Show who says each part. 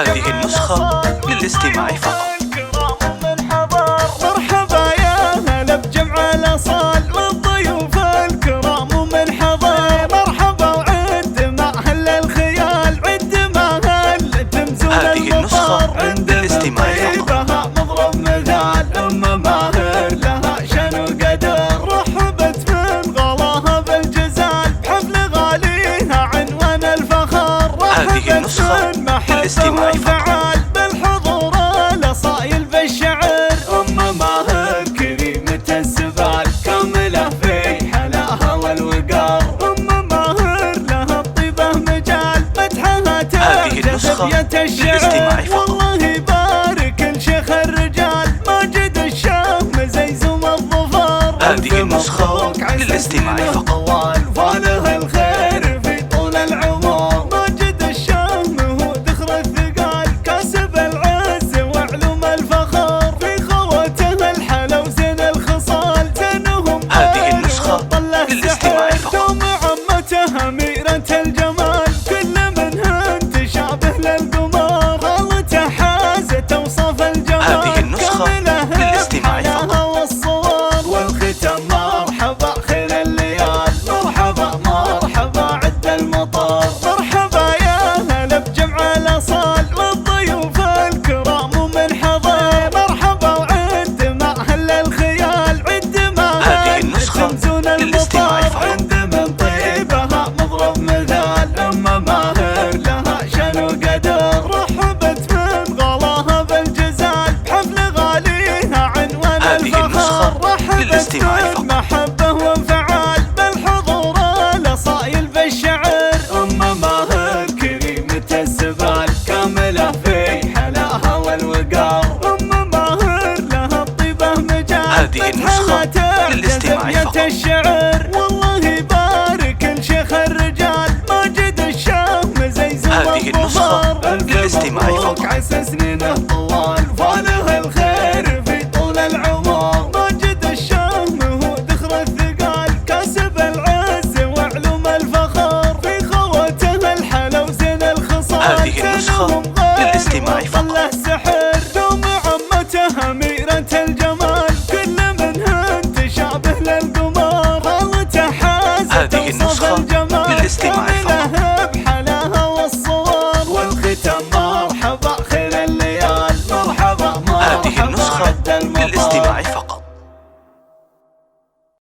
Speaker 1: هذه النسخة للاستماع فقط.
Speaker 2: مرحبا يا هلا بجمع الأصال والضيوف الكرام ومن حضر. مرحبا وعد مع أهل الخيال، عد مع أهل تمزون
Speaker 1: هذه النسخة للاستماع فقط.
Speaker 2: مضرب مثال أم ماهر لها شن وقدر، رحبت من غلاها بالجزال بحفل غاليها عنوان الفخر.
Speaker 1: هذه النسخة للاستماع فقط.
Speaker 2: بالحضور الأصايل بالشعر، أم ماهر كريمة السبال كاملة في حلاها والوقار. أم ماهر لها الطيبة مجال مدحها تجذب الشعر. والله يبارك الشيخ الرجال ماجد الشام زيزوم الظفر.
Speaker 1: هذه النسخة للاستماع فقط.
Speaker 2: فاله الخير في طول العمر. ماجد الشام هو ذخر الثقال كاسب العز وعلوم الفخر. في خوته الحلا وزين الخصال زينهم
Speaker 1: هذه النسخة للاستماع فقط.
Speaker 2: دوم عمته أميرة الجمال كل منها تشابه للقمر. خالته حازت أوصاف الجمال
Speaker 1: هذه النسخة للاستماع فقط.
Speaker 2: والصور والختم مرحبا خير الليال. مرحبا مرحبا عد المطر. مرحبا يا هلا بجمع الأصال والضيوف الكرام ومن حضر. مرحبا وعد مع أهل الخيال، عد مع
Speaker 1: هذه النسخة للاستماع فقط.
Speaker 2: عند من طيبها مضرب مثال أم ماهر لها شن وقدر، رحبت من غلاها بالجزال بحفل غاليها عنوان
Speaker 1: هذه النسخة للاستماع فقط.
Speaker 2: محبة وانفعال بالحضور الأصايل بالشعر. أم ماهر كريمة السبال كاملة في حلاها والوقار. أم ماهر لها الطيبة مجال
Speaker 1: هذه النسخة للاستماع فقط.
Speaker 2: الشعر. والله يبارك الشيخ الرجال ماجد الشام زيزوم
Speaker 1: هذه النسخة للاستماع فقط.
Speaker 2: عسى سنينه طوال فاله الخير في طول العمر. ماجد الشام هو ذخر الثقال كاسب العز وعلوم الفخر. في خوته الحلا وزين الخصال
Speaker 1: هذه النسخة للاستماع فقط.
Speaker 2: سحر. دوم عمته أميرة الجمال كل منها تشابه للقمر. خالته حازت
Speaker 1: هذه
Speaker 2: أوصاف
Speaker 1: النسخة